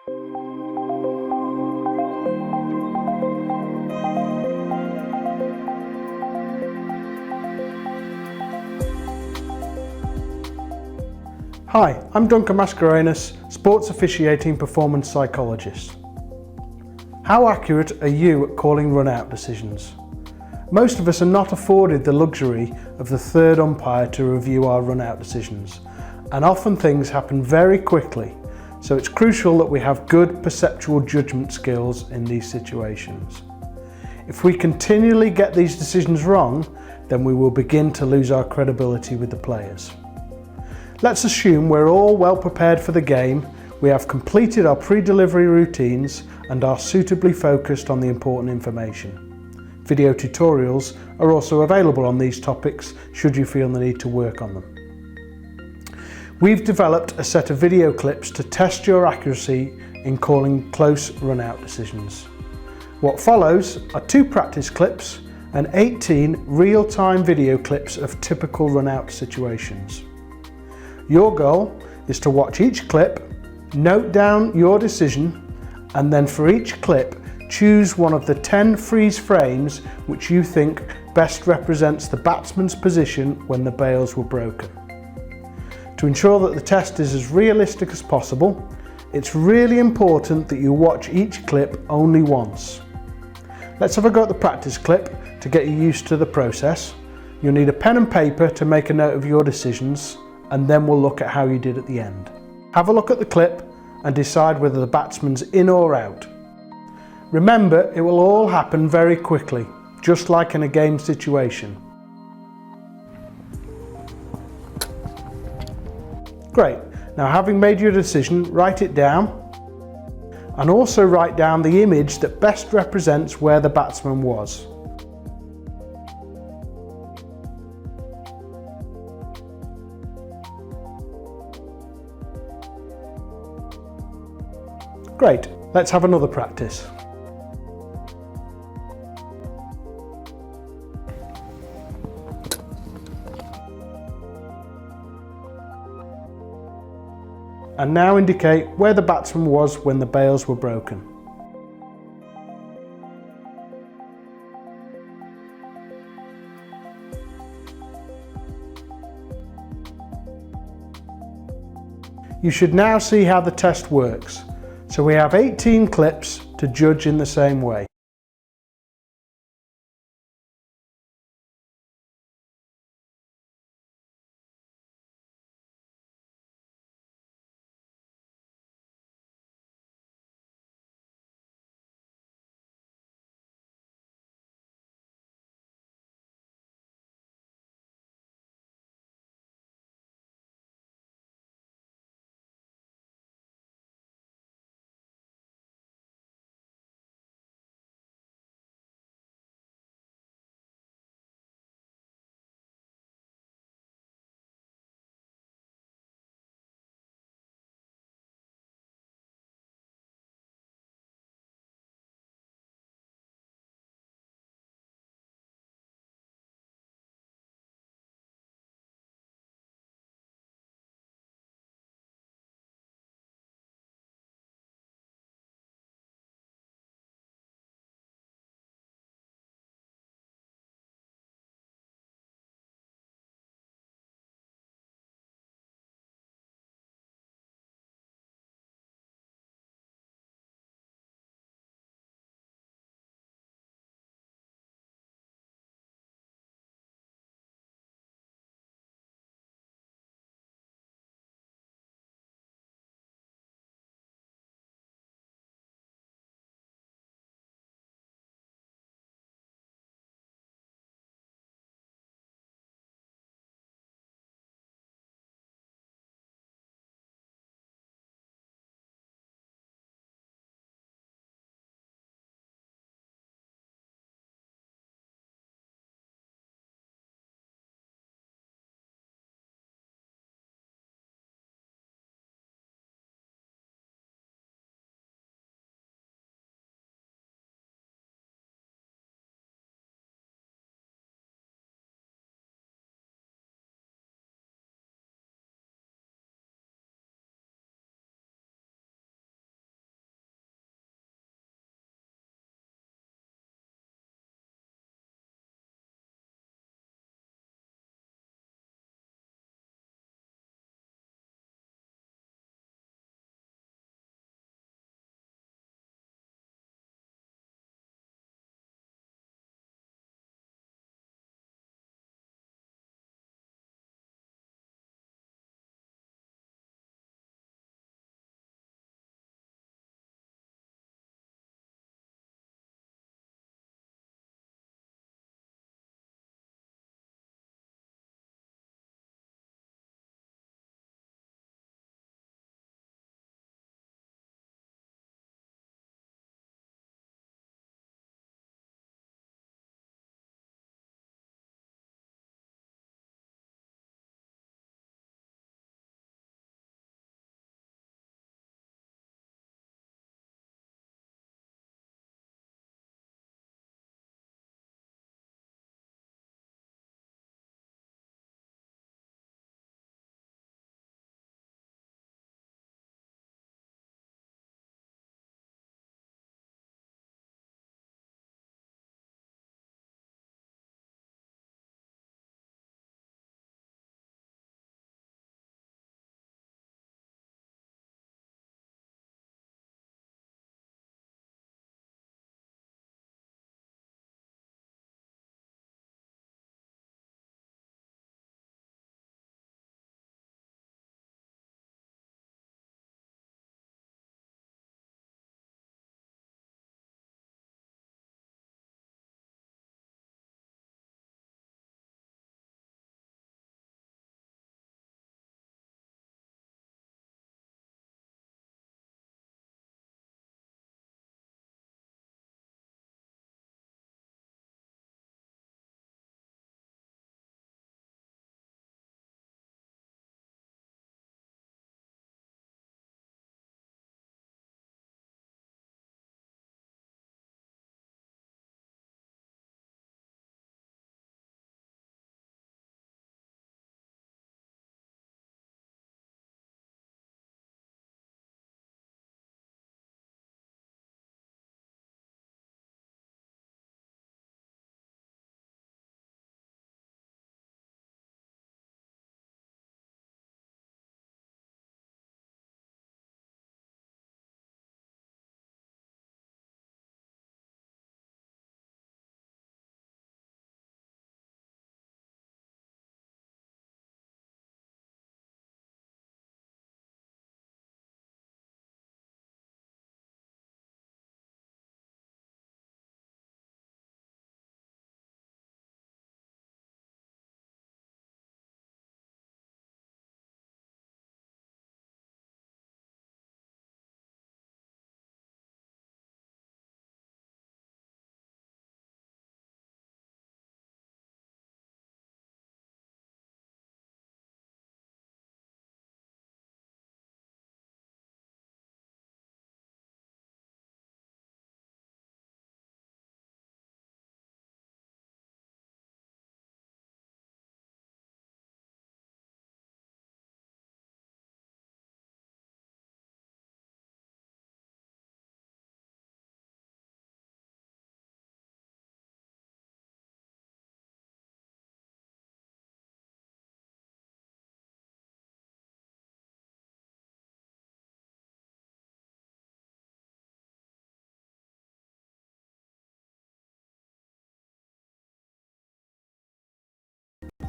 Hi, I'm Duncan Mascarenhas, sports officiating performance psychologist. How accurate are you at calling run-out decisions? Most of us are not afforded the luxury of the third umpire to review our run-out decisions, and often things happen very quickly, so it's crucial that we have good perceptual judgment skills in these situations. If we continually get these decisions wrong, then we will begin to lose our credibility with the players. Let's assume we're all well prepared for the game, we have completed our pre-delivery routines and are suitably focused on the important information. Video tutorials are also available on these topics should you feel the need to work on them. We've developed a set of video clips to test your accuracy in calling close run-out decisions. What follows are 2 practice clips and 18 real-time video clips of typical run-out situations. Your goal is to watch each clip, note down your decision, and then for each clip choose one of the 10 freeze frames which you think best represents the batsman's position when the bails were broken. To ensure that the test is as realistic as possible, it's really important that you watch each clip only once. Let's have a go at the practice clip to get you used to the process. You'll need a pen and paper to make a note of your decisions, and then we'll look at how you did at the end. Have a look at the clip and decide whether the batsman's in or out. Remember, it will all happen very quickly, just like in a game situation. Great, now having made your decision, write it down, and also write down the image that best represents where the batsman was. Great, let's have another practice. And now indicate where the batsman was when the bails were broken. You should now see how the test works. So we have 18 clips to judge in the same way.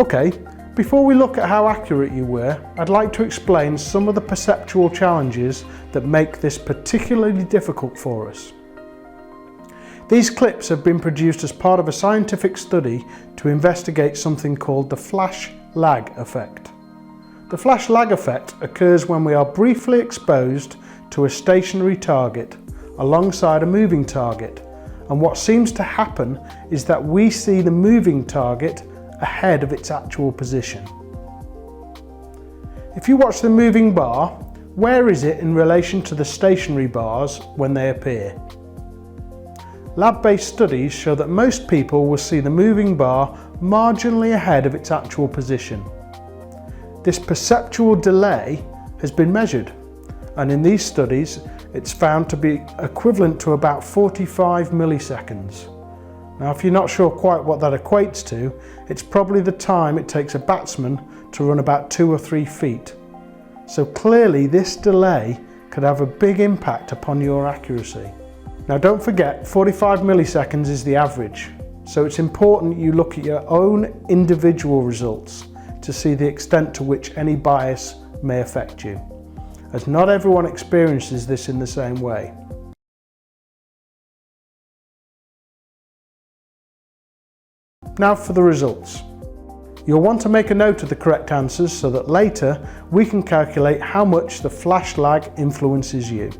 Okay, before we look at how accurate you were, I'd like to explain some of the perceptual challenges that make this particularly difficult for us. These clips have been produced as part of a scientific study to investigate something called the flash lag effect. The flash lag effect occurs when we are briefly exposed to a stationary target alongside a moving target, and what seems to happen is that we see the moving target ahead of its actual position. If you watch the moving bar, where is it in relation to the stationary bars when they appear? Lab-based studies show that most people will see the moving bar marginally ahead of its actual position. This perceptual delay has been measured, and in these studies it's found to be equivalent to about 45 milliseconds. Now, if you're not sure quite what that equates to, it's probably the time it takes a batsman to run about 2 or 3 feet. So clearly this delay could have a big impact upon your accuracy. Now don't forget, 45 milliseconds is the average, so it's important you look at your own individual results to see the extent to which any bias may affect you, as not everyone experiences this in the same way. Now for the results. You'll want to make a note of the correct answers so that later we can calculate how much the flash lag influences you.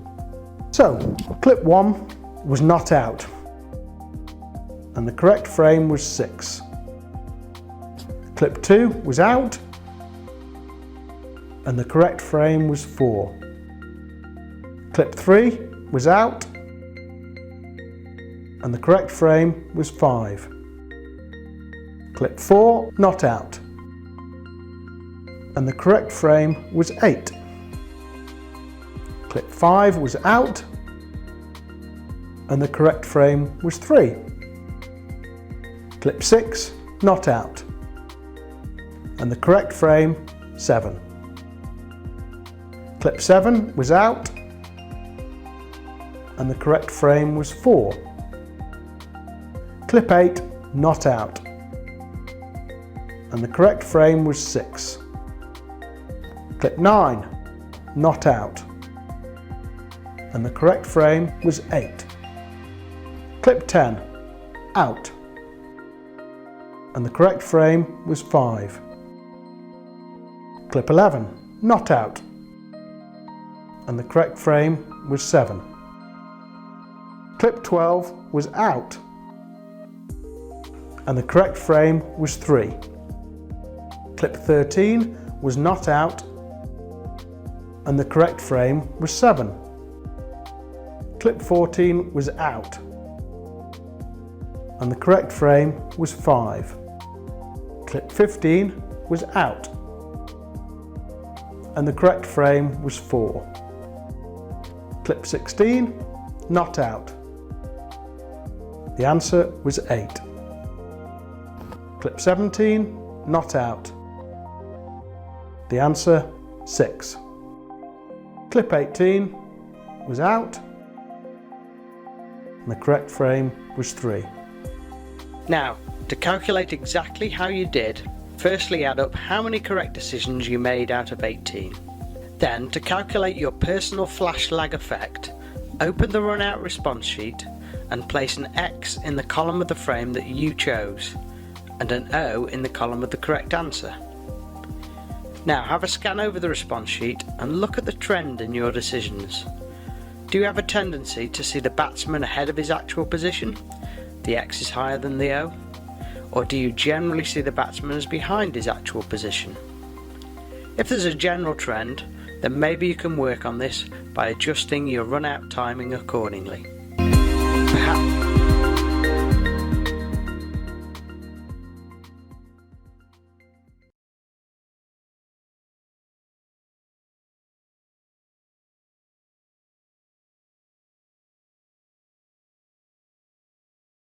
So, clip 1 was not out, and the correct frame was 6. Clip 2 was out, and the correct frame was 4. Clip 3 was out, and the correct frame was 5. Clip 4 not out, and the correct frame was 8. Clip 5 was out, and the correct frame was 3. Clip 6 not out, and the correct frame 7. Clip 7 was out, and the correct frame was 4. Clip 8 not out, and the correct frame was 6. Clip 9 not out, and the correct frame was 8. Clip 10 out, and the correct frame was 5. Clip 11 not out, and the correct frame was 7. Clip 12 was out, and the correct frame was 3. Clip 13 was not out, and the correct frame was 7. Clip 14 was out, and the correct frame was 5. Clip 15 was out, and the correct frame was 4. Clip 16 not out. The answer was 8. Clip 17 not out. The answer 6. Clip 18 was out, and the correct frame was 3. Now, to calculate exactly how you did, firstly add up how many correct decisions you made out of 18. Then, to calculate your personal flash lag effect, open the run out response sheet and place an X in the column of the frame that you chose and an O in the column of the correct answer. Now have a scan over the response sheet and look at the trend in your decisions. Do you have a tendency to see the batsman ahead of his actual position? The X is higher than the O? Or do you generally see the batsman as behind his actual position? If there's a general trend, then maybe you can work on this by adjusting your run out timing accordingly. Perhaps